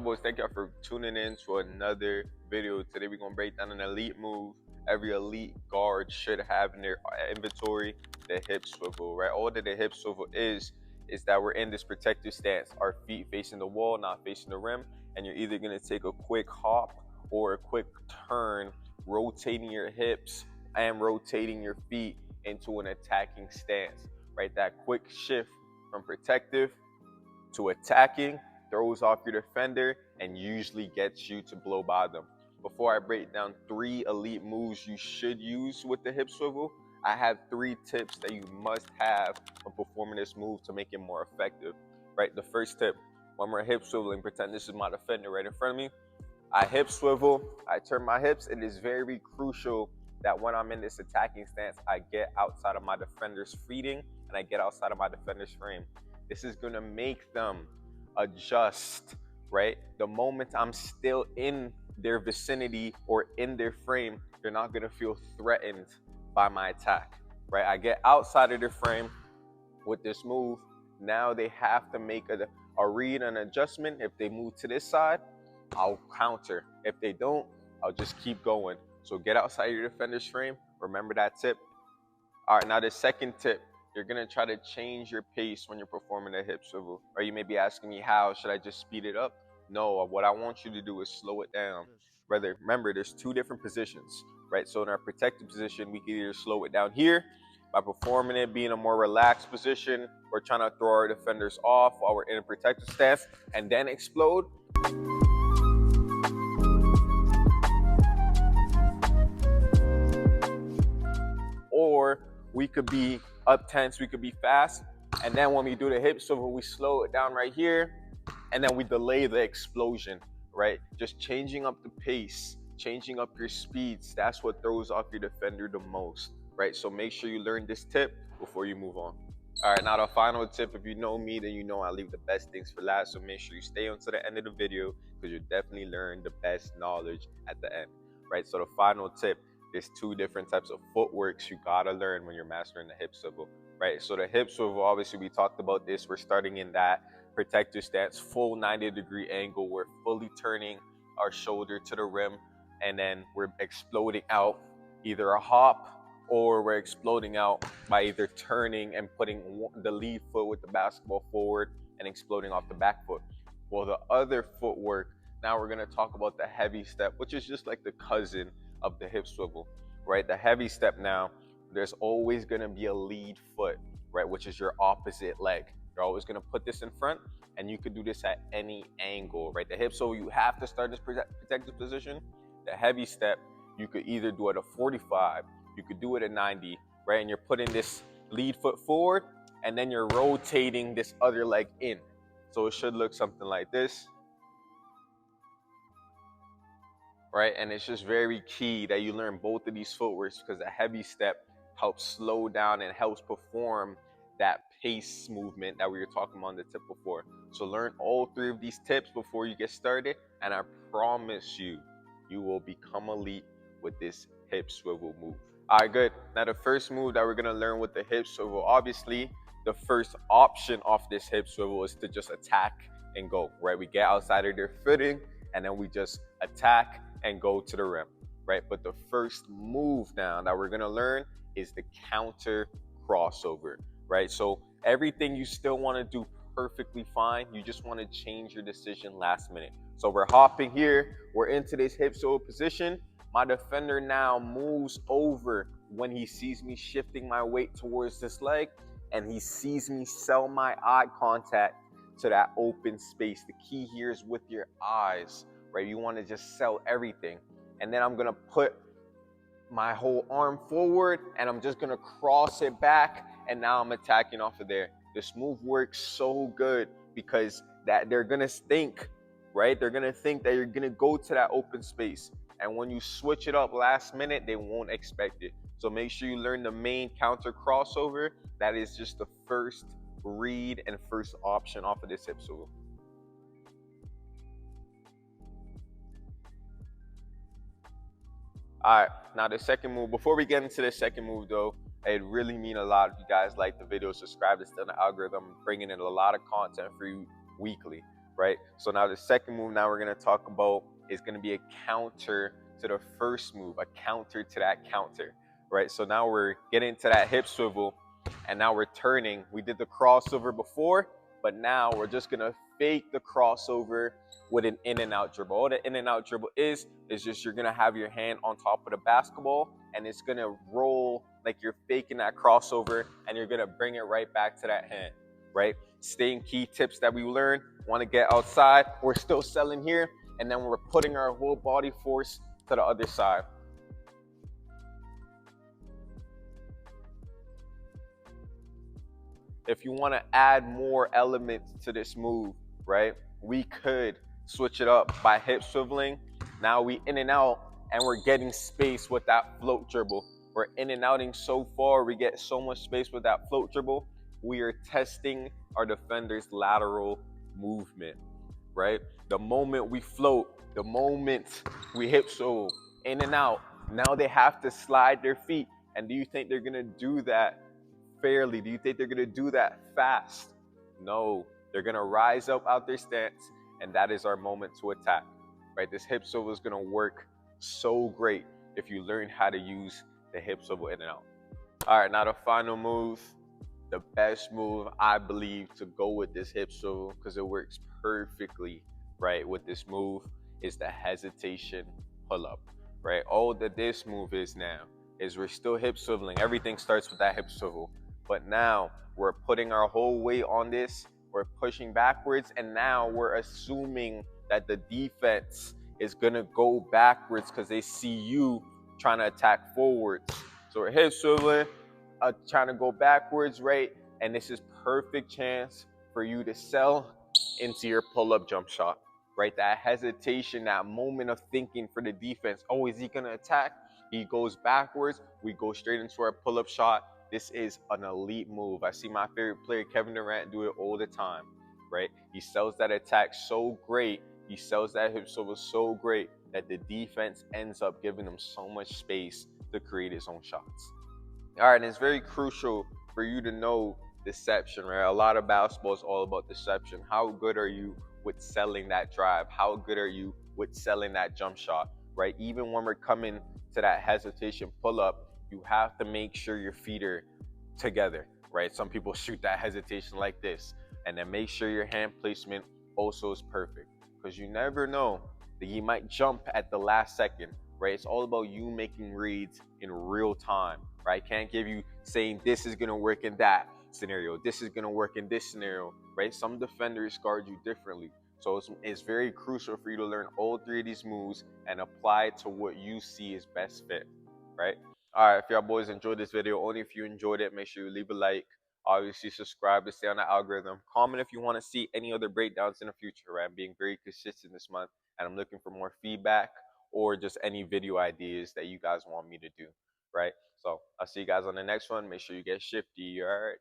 up, boys? Thank y'all for tuning in to another video. Today we're gonna break down an elite move every elite guard should have in their inventory, the hip swivel, right? All that the hip swivel is that we're in this protective stance, our feet facing the wall, not facing the rim, and you're either gonna take a quick hop or a quick turn, rotating your hips and rotating your feet into an attacking stance, right? That quick shift from protective to attacking throws off your defender and usually gets you to blow by them. Before I break down 3 elite moves you should use with the hip swivel, I have 3 tips that you must have when performing this move to make it more effective, right? The first tip, when we're hip swiveling, pretend this is my defender right in front of me. I hip swivel, I turn my hips. It is very crucial that when I'm in this attacking stance, I get outside of my defender's feeding and I get outside of my defender's frame. This is gonna make them adjust, right? The moment I'm still in their vicinity or in their frame, they're not gonna feel threatened by my attack, right? I get outside of their frame with this move. Now they have to make a read and adjustment. If they move to this side, I'll counter. If they don't, I'll just keep going. So get outside your defender's frame. Remember that tip. All right, now the second tip, you're gonna try to change your pace when you're performing a hip swivel. Or you may be asking me, how should I just speed it up? No, what I want you to do is slow it down. Remember, there's 2 different positions, right? So in our protective position, we can either slow it down here by performing it, being a more relaxed position. We're trying to throw our defenders off while we're in a protective stance and then explode. Or we could be up tense, we could be fast, and then when we do the hip swivel, we slow it down right here, and then we delay the explosion, right? Just changing up the pace, changing up your speeds, that's what throws off your defender the most, right? So make sure you learn this tip before you move on. All right, now the final tip, if you know me, then you know I leave the best things for last, so make sure you stay on to the end of the video because you'll definitely learn the best knowledge at the end, right? So the final tip, there's 2 different types of footworks you gotta learn when you're mastering the hip swivel, right? So the hip swivel, obviously we talked about this. We're starting in that protective stance, full 90-degree angle. We're fully turning our shoulder to the rim, and then we're exploding out either a hop or we're exploding out by either turning and putting the lead foot with the basketball forward and exploding off the back foot. Well, the other footwork, now we're gonna talk about the heavy step, which is just like the cousin of the hip swivel, right? The heavy step now, there's always gonna be a lead foot, right? Which is your opposite leg. You're always gonna put this in front, and you could do this at any angle, right? The hip swivel, you have to start this protective position. The heavy step, you could either do it at 45, you could do it at 90, right? And you're putting this lead foot forward, and then you're rotating this other leg in. So it should look something like this, right? And it's just very key that you learn both of these footworks because the heavy step helps slow down and helps perform that pace movement that we were talking about on the tip before. So learn all 3 of these tips before you get started, and I promise you, you will become elite with this hip swivel move. All right, good. Now the first move that we're gonna learn with the hip swivel, obviously the first option off this hip swivel is to just attack and go, right? We get outside of their footing and then we just attack and go to the rim, right? But the first move now that we're gonna learn is the counter crossover, right? So everything you still wanna do perfectly fine, you just wanna change your decision last minute. So we're hopping here, we're into this hip swivel position. My defender now moves over when he sees me shifting my weight towards this leg, and he sees me sell my eye contact to that open space. The key here is with your eyes, right? You want to just sell everything. And then I'm going to put my whole arm forward and I'm just going to cross it back. And now I'm attacking off of there. This move works so good because that they're going to think, right? They're going to think that you're going to go to that open space. And when you switch it up last minute, they won't expect it. So make sure you learn the main counter crossover. That is just the first read and first option off of this hip swivel. All right, now the second move. Before we get into the second move though, it really mean a lot if you guys like the video, subscribe to stay on the algorithm. I'm bringing in a lot of content for you weekly, right? So now the second move now we're gonna talk about is gonna be a counter to the first move, a counter to that counter, right? So now we're getting to that hip swivel, and now we're turning. We did the crossover before, but now we're just gonna fake the crossover with an in and out dribble. All the in and out dribble is just you're gonna have your hand on top of the basketball, and it's gonna roll like you're faking that crossover, and you're gonna bring it right back to that hand, right? Staying key tips that we learned. Want to get outside? We're still selling here, and then we're putting our whole body force to the other side. If you want to add more elements to this move, right, we could switch it up by hip swiveling. Now we in and out, and we're getting space with that float dribble. We're in and outing so far, we get so much space with that float dribble. We are testing our defender's lateral movement, right? The moment we float, the moment we hip swivel, in and out, now they have to slide their feet. And do you think they're gonna do that fairly? Do you think they're going to do that fast? No, they're going to rise up out their stance, and that is our moment to attack, right? This hip swivel is going to work so great if you learn how to use the hip swivel in and out. All right, now the final move, the best move I believe to go with this hip swivel, because it works perfectly, right, with this move, is the hesitation pull up, right? All that this move is now is we're still hip swiveling. Everything starts with that hip swivel, but now we're putting our whole weight on this, we're pushing backwards, and now we're assuming that the defense is gonna go backwards because they see you trying to attack forwards. So we're hip swiveling, trying to go backwards, right? And this is perfect chance for you to sell into your pull-up jump shot, right? That hesitation, that moment of thinking for the defense. Oh, is he gonna attack? He goes backwards. We go straight into our pull-up shot. This is an elite move. I see my favorite player, Kevin Durant, do it all the time, right? He sells that attack so great. He sells that hip swivel so great that the defense ends up giving him so much space to create his own shots. All right, and it's very crucial for you to know deception, right? A lot of basketball is all about deception. How good are you with selling that drive? How good are you with selling that jump shot, right? Even when we're coming to that hesitation pull up, you have to make sure your feet are together, right? Some people shoot that hesitation like this, and then make sure your hand placement also is perfect, because you never know that you might jump at the last second, right? It's all about you making reads in real time, right? Can't give you saying this is gonna work in that scenario, this is gonna work in this scenario, right? Some defenders guard you differently. So it's very crucial for you to learn all three of these moves and apply it to what you see is best fit, right? All right, if y'all boys enjoyed this video, only if you enjoyed it, make sure you leave a like. Obviously, subscribe to stay on the algorithm. Comment if you want to see any other breakdowns in the future, right? I'm being very consistent this month, and I'm looking for more feedback or just any video ideas that you guys want me to do, right? So I'll see you guys on the next one. Make sure you get shifty, all right?